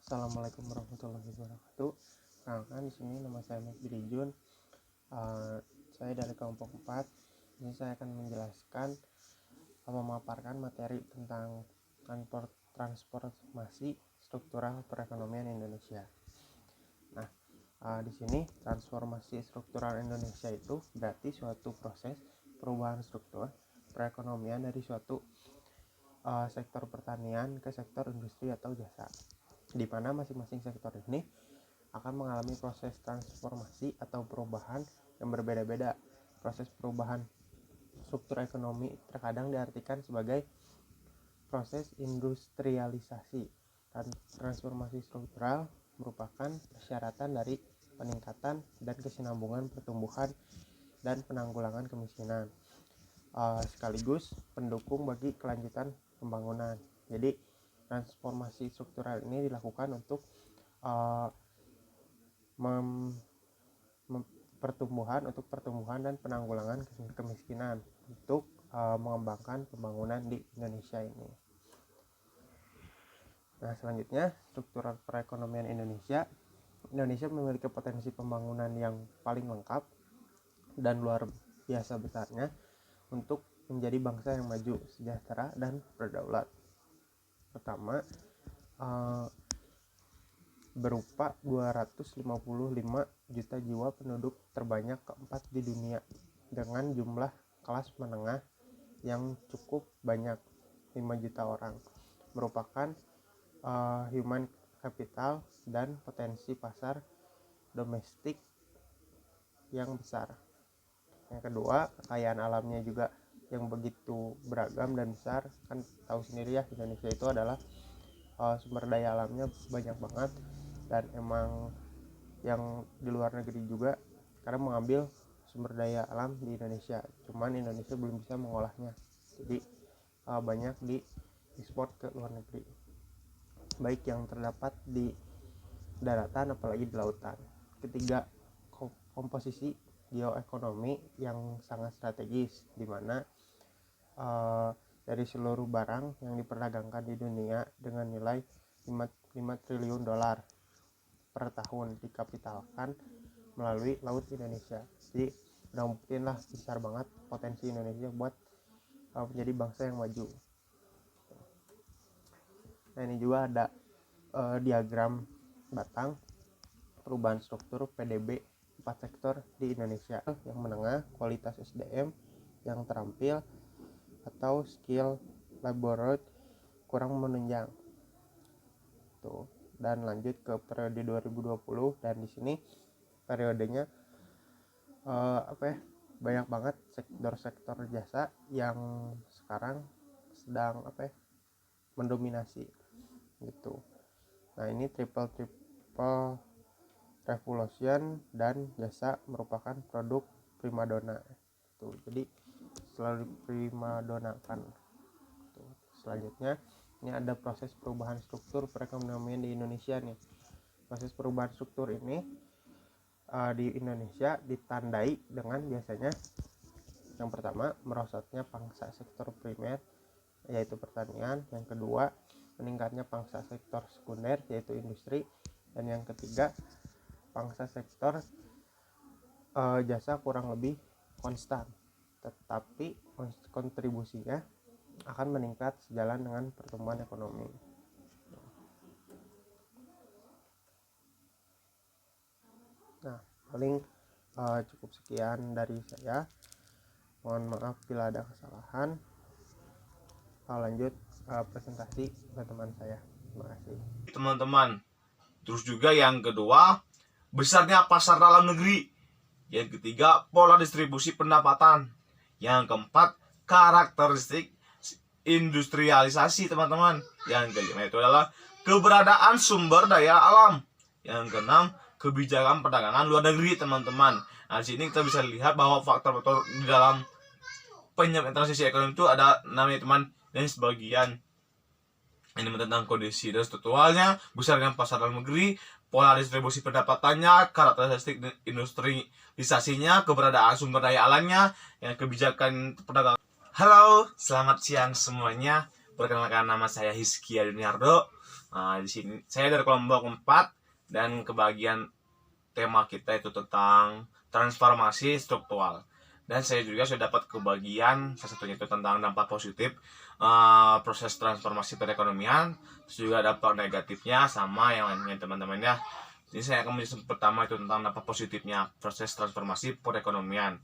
Assalamualaikum warahmatullahi wabarakatuh. Perkenalkan, di sini nama saya Mekbiri Jun. Saya dari kelompok 4. Ini saya akan menjelaskan, memaparkan materi tentang transformasi struktural perekonomian Indonesia. Nah, di sini transformasi struktural Indonesia itu berarti suatu proses perubahan struktur perekonomian dari suatu sektor pertanian ke sektor industri atau jasa, di mana masing-masing sektor ini akan mengalami proses transformasi atau perubahan yang berbeda-beda. Proses perubahan struktur ekonomi terkadang diartikan sebagai proses industrialisasi. Dan transformasi struktural merupakan persyaratan dari peningkatan dan kesinambungan pertumbuhan dan penanggulangan kemiskinan, sekaligus pendukung bagi kelanjutan pembangunan. Jadi transformasi struktural ini dilakukan untuk pertumbuhan dan penanggulangan kemiskinan untuk mengembangkan pembangunan di Indonesia ini. Nah, selanjutnya struktural perekonomian Indonesia. Indonesia memiliki potensi pembangunan yang paling lengkap dan luar biasa besarnya untuk menjadi bangsa yang maju, sejahtera, dan berdaulat. Pertama, berupa 255 juta jiwa penduduk terbanyak keempat di dunia dengan jumlah kelas menengah yang cukup banyak, 5 juta orang, merupakan human capital dan potensi pasar domestik yang besar. Yang kedua, kekayaan alamnya juga yang begitu beragam dan besar. Kan tahu sendiri ya, Indonesia itu adalah sumber daya alamnya banyak banget, dan emang yang di luar negeri juga karena mengambil sumber daya alam di Indonesia, cuman Indonesia belum bisa mengolahnya, jadi banyak di ekspor ke luar negeri, baik yang terdapat di daratan apalagi di lautan. Ketiga, komposisi geoekonomi yang sangat strategis, di mana dari seluruh barang yang diperdagangkan di dunia dengan nilai 5 triliun dolar per tahun dikapitalkan melalui laut Indonesia. Jadi udah buktiin lah besar banget potensi Indonesia buat menjadi bangsa yang maju. Nah, ini juga ada diagram batang perubahan struktur PDB 4 sektor di Indonesia. Yang menengah, kualitas SDM yang terampil atau skill labor kurang menunjang. Tuh. Dan lanjut ke periode 2020, dan di sini periodenya banyak banget sektor jasa yang sekarang sedang mendominasi gitu. Nah, ini triple revolution dan jasa merupakan produk primadona gitu. Jadi selalu primadonakan gitu. Selanjutnya, ini ada proses perubahan struktur perekonomian di Indonesia nih. Proses perubahan struktur ini di Indonesia ditandai dengan biasanya yang pertama, merosotnya pangsa sektor primer yaitu pertanian, yang kedua, meningkatnya pangsa sektor sekunder yaitu industri, dan yang ketiga, pangsa sektor jasa kurang lebih konstan, tetapi kontribusinya akan meningkat sejalan dengan pertumbuhan ekonomi. Nah, paling cukup sekian dari saya. Mohon maaf bila ada kesalahan. Lanjut presentasi teman-teman saya. Terima kasih. Teman-teman, terus juga yang kedua, besarnya pasar dalam negeri. Yang ketiga, pola distribusi pendapatan. Yang keempat, karakteristik industrialisasi, teman-teman. Yang kelima itu adalah keberadaan sumber daya alam. Yang keenam, kebijakan perdagangan luar negeri, teman-teman. Nah, di sini kita bisa lihat bahwa faktor-faktor di dalam penyebab transisi ekonomi itu ada namanya teman, dan sebagian ini tentang kondisi dan strukturalnya, besarnya pasar dalam negeri, pola distribusi pendapatannya, karakteristik industrialisasinya, keberadaan sumber daya alamnya, yang kebijakan perdagangan. Halo, selamat siang semuanya. Perkenalkan, nama saya Hizky Aduniardo. Di sini saya dari kelompok 4 dan kebagian tema kita itu tentang transformasi struktural. Dan saya juga sudah dapat kebagian salah satunya itu tentang dampak positif proses transformasi perekonomian, terus juga dampak negatifnya sama yang lainnya teman-teman ya. Jadi saya akan menjelaskan pertama itu tentang dampak positifnya proses transformasi perekonomian.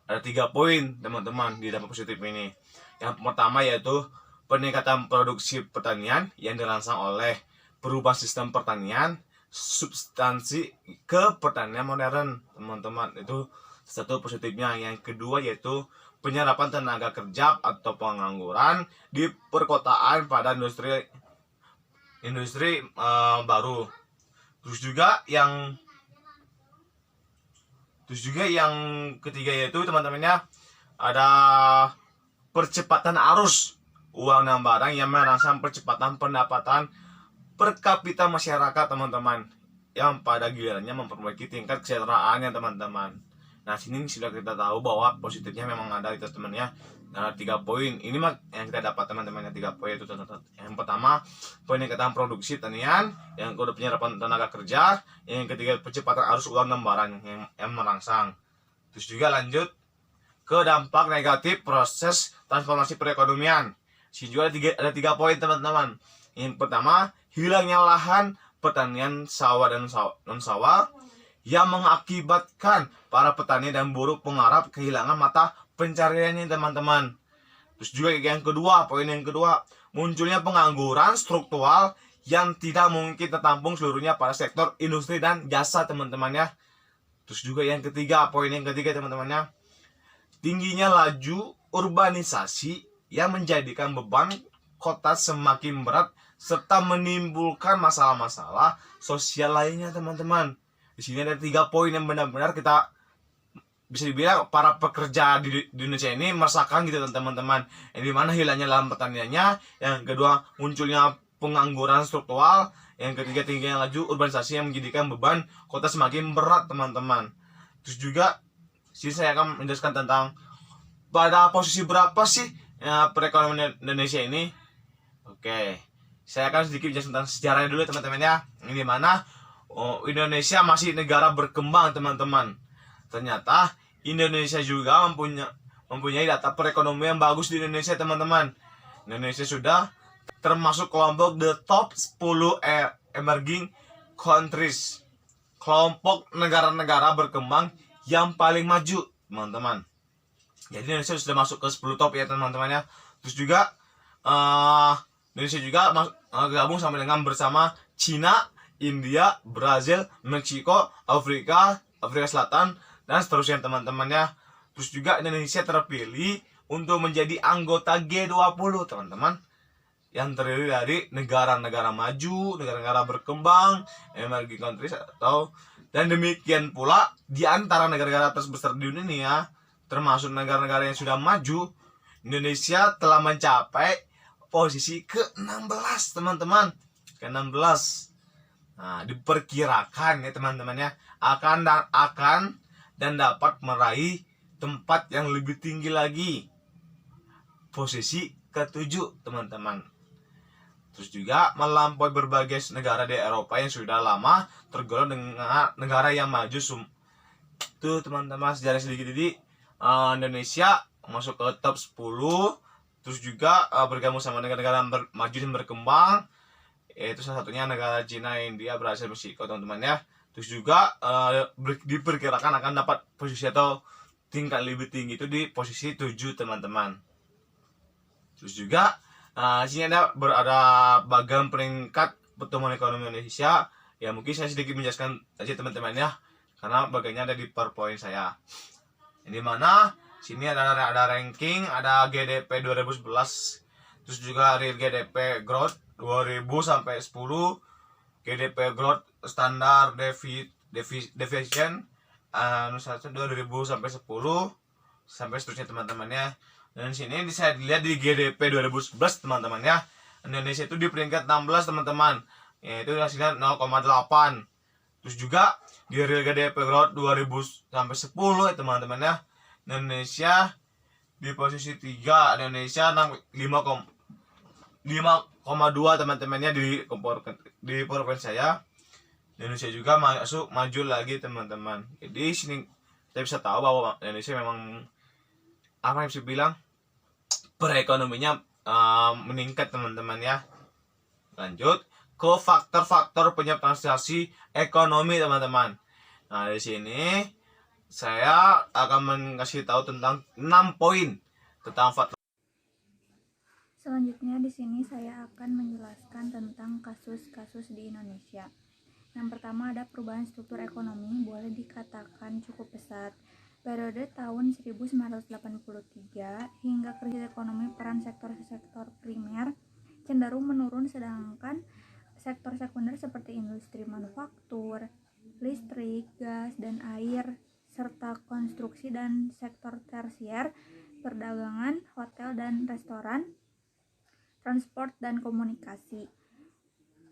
Ada 3 poin teman-teman di dampak positif ini. Yang pertama yaitu peningkatan produksi pertanian yang dirangsang oleh perubahan sistem pertanian substansi ke pertanian modern, teman-teman. Itu satu positifnya. Yang kedua yaitu penyerapan tenaga kerja atau pengangguran di perkotaan pada industri baru. Terus juga yang ketiga yaitu teman-temannya ada percepatan arus uang dan barang yang merangsang percepatan pendapatan per kapita masyarakat, teman-teman, yang pada gilirannya memperbaiki tingkat kesejahteraannya, teman-teman. Nah, sini sudah kita tahu bahwa positifnya memang ada itu teman-teman ya. Nah, 3 poin ini mah yang kita dapat teman-teman, 3 poin itu teman-teman. Yang pertama peningkatan produksi tanian, yang kedua penyerapan tenaga kerja, yang ketiga percepatan arus uang dan barang yang merangsang. Terus juga lanjut ke dampak negatif proses transformasi perekonomian. Sini juga ada 3 poin teman-teman. Yang pertama, hilangnya lahan pertanian sawah dan non-sawah yang mengakibatkan para petani dan buruh penggarap kehilangan mata pencariannya, teman-teman. Terus juga poin yang kedua, munculnya pengangguran struktural yang tidak mungkin tertampung seluruhnya pada sektor industri dan jasa, teman-teman ya. Terus juga poin yang ketiga teman-teman ya, tingginya laju urbanisasi yang menjadikan beban kota semakin berat serta menimbulkan masalah-masalah sosial lainnya, teman-teman. Di sini ada 3 poin yang benar-benar kita bisa dibilang para pekerja di Indonesia ini merasakan gitu, teman-teman. Yang dimana hilangnya lahan pertaniannya, yang kedua munculnya pengangguran struktural, yang ketiga tingginya laju urbanisasi yang menjadikan beban kota semakin berat, teman-teman. Terus juga sini saya akan menjelaskan tentang pada posisi berapa sih perekonomian Indonesia ini. Oke, saya akan sedikit menjelaskan tentang sejarahnya dulu, teman-teman ya. Ini mana Indonesia masih negara berkembang, teman-teman. Ternyata Indonesia juga mempunyai data perekonomian yang bagus di Indonesia, teman-teman. Indonesia sudah termasuk kelompok the top 10 emerging countries, kelompok negara-negara berkembang yang paling maju, teman-teman. Jadi Indonesia sudah masuk ke 10 top ya, teman-teman ya. Terus juga Indonesia juga gabung bersama Cina, India, Brazil, Meksiko, Afrika Selatan dan seterusnya, teman-teman ya. Terus juga Indonesia terpilih untuk menjadi anggota G20, teman-teman, yang terdiri dari negara-negara maju, negara-negara berkembang, emerging countries dan demikian pula di antara negara-negara terbesar di dunia, termasuk negara-negara yang sudah maju, Indonesia telah mencapai posisi ke-16, teman-teman. Ke-16. Nah, diperkirakan ya, teman-teman ya, akan dan dapat meraih tempat yang lebih tinggi lagi, posisi ke-7, teman-teman. Terus juga melampaui berbagai negara di Eropa yang sudah lama tergolong dengan negara yang maju. Itu teman-teman sejarah sedikit. Jadi Indonesia masuk ke top 10, terus juga bergabung sama negara-negara maju dan berkembang, yaitu salah satunya negara Cina, India, Brazil, Meksiko, teman-teman ya. Terus juga diperkirakan akan dapat posisi atau tingkat lebih tinggi itu di posisi 7, teman-teman. Terus juga sini ada bagian peringkat pertumbuhan ekonomi Indonesia. Ya mungkin saya sedikit menjelaskan aja, teman-teman ya, karena bagiannya ada di PowerPoint saya. Ini mana sini ada ranking, ada GDP 2011, terus juga real GDP growth 2000 sampai 10, GDP growth standar deviation 2000 sampai 10 sampai seterusnya, teman-teman ya. Dan sini bisa dilihat di GDP 2011, teman-teman ya, Indonesia itu di peringkat 16, teman-teman, yaitu hasilnya 0,8. Terus juga di real GDP growth 2000 sampai 10 ya, teman-teman ya, Indonesia di posisi 3. Indonesia 5,6 teman-temannya di provinsi saya. Di Indonesia juga maju lagi teman-teman. Jadi sini kita bisa tahu bahwa Indonesia memang apa yang bisa bilang perekonominya meningkat teman-teman ya. Lanjut ke faktor-faktor penyebab transaksi ekonomi teman-teman. Nah di sini saya akan mengasih tahu tentang 6 poin tentang faktor. Selanjutnya di sini saya akan menjelaskan tentang kasus-kasus di Indonesia. Yang pertama ada perubahan struktur ekonomi, boleh dikatakan cukup pesat. Periode tahun 1983 hingga krisis ekonomi, peran sektor-sektor primer cenderung menurun, sedangkan sektor sekunder seperti industri manufaktur, listrik, gas, dan air, serta konstruksi, dan sektor tersier, perdagangan, hotel dan restoran, transport dan komunikasi,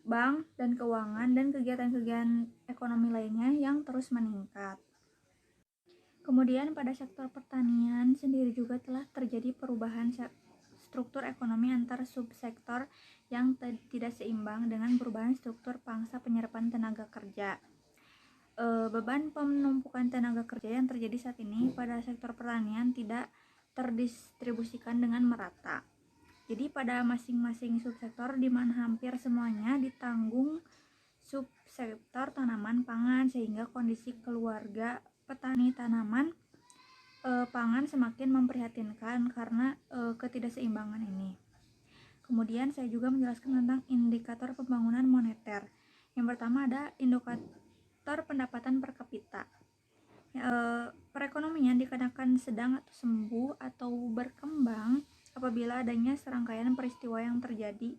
bank dan keuangan, dan kegiatan-kegiatan ekonomi lainnya yang terus meningkat. Kemudian pada sektor pertanian sendiri juga telah terjadi perubahan struktur ekonomi antar subsektor yang tidak seimbang dengan perubahan struktur pangsa penyerapan tenaga kerja. Beban penumpukan tenaga kerja yang terjadi saat ini pada sektor pertanian tidak terdistribusikan dengan merata. Jadi pada masing-masing subsektor, di mana hampir semuanya ditanggung subsektor tanaman pangan, sehingga kondisi keluarga petani tanaman pangan semakin memprihatinkan karena ketidakseimbangan ini. Kemudian saya juga menjelaskan tentang indikator pembangunan moneter. Yang pertama ada indikator pendapatan per kapita. Perekonomian dikatakan sedang atau sembuh atau berkembang apabila adanya serangkaian peristiwa yang terjadi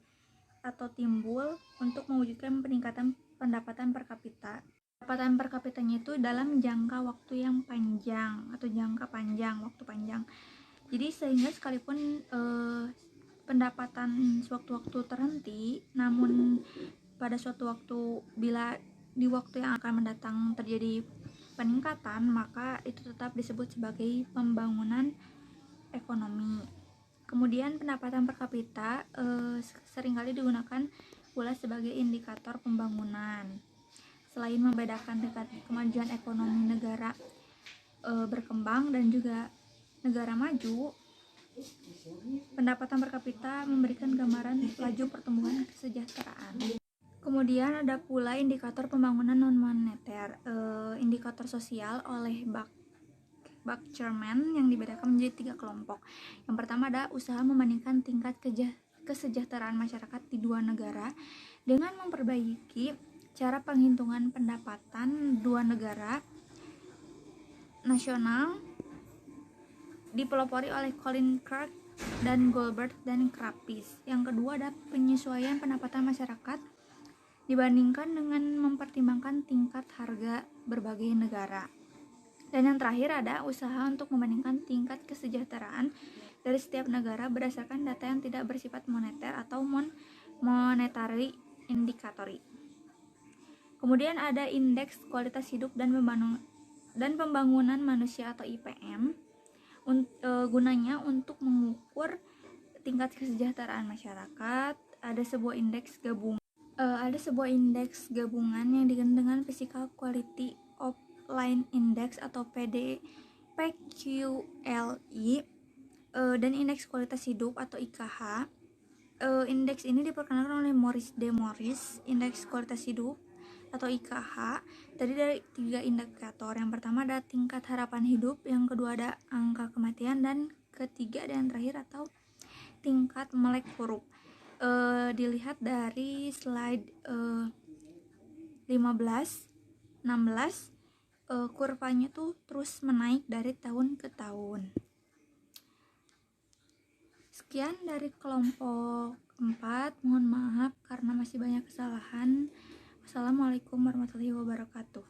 atau timbul untuk mewujudkan peningkatan pendapatan per kapita. Pendapatan per kapitanya itu dalam jangka waktu yang panjang atau jangka panjang, waktu panjang. Jadi sehingga sekalipun pendapatan sewaktu-waktu terhenti, namun pada suatu waktu bila di waktu yang akan mendatang terjadi peningkatan, maka itu tetap disebut sebagai pembangunan ekonomi. Kemudian pendapatan per kapita seringkali digunakan pula sebagai indikator pembangunan. Selain membedakan dekat kemajuan ekonomi negara berkembang dan juga negara maju, pendapatan per kapita memberikan gambaran laju pertumbuhan kesejahteraan. Kemudian ada pula indikator pembangunan non-moneter, indikator sosial oleh Buckcherman yang dibedakan menjadi 3 kelompok. Yang pertama ada usaha membandingkan tingkat kesejahteraan masyarakat di dua negara dengan memperbaiki cara penghitungan pendapatan dua negara nasional, dipelopori oleh Colin Clark dan Goldberg dan Krapis. Yang kedua ada penyesuaian pendapatan masyarakat dibandingkan dengan mempertimbangkan tingkat harga berbagai negara. Dan yang terakhir ada usaha untuk membandingkan tingkat kesejahteraan dari setiap negara berdasarkan data yang tidak bersifat moneter atau monetary indicatory. Kemudian ada indeks kualitas hidup dan pembangunan manusia atau IPM, gunanya untuk mengukur tingkat kesejahteraan masyarakat. Ada sebuah indeks gabungan yang dikenal dengan Physical Quality of Life Index atau PQLI, dan indeks kualitas hidup atau IKH. Indeks ini diperkenalkan oleh Maurice D. Morris. Indeks kualitas hidup atau IKH terdiri dari 3 indikator. Yang pertama ada tingkat harapan hidup, yang kedua ada angka kematian, dan ketiga dan terakhir atau tingkat melek huruf. Dilihat dari slide 15, 16, kurvanya tuh terus menaik dari tahun ke tahun. Sekian dari kelompok 4, mohon maaf karena masih banyak kesalahan. Wassalamualaikum warahmatullahi wabarakatuh.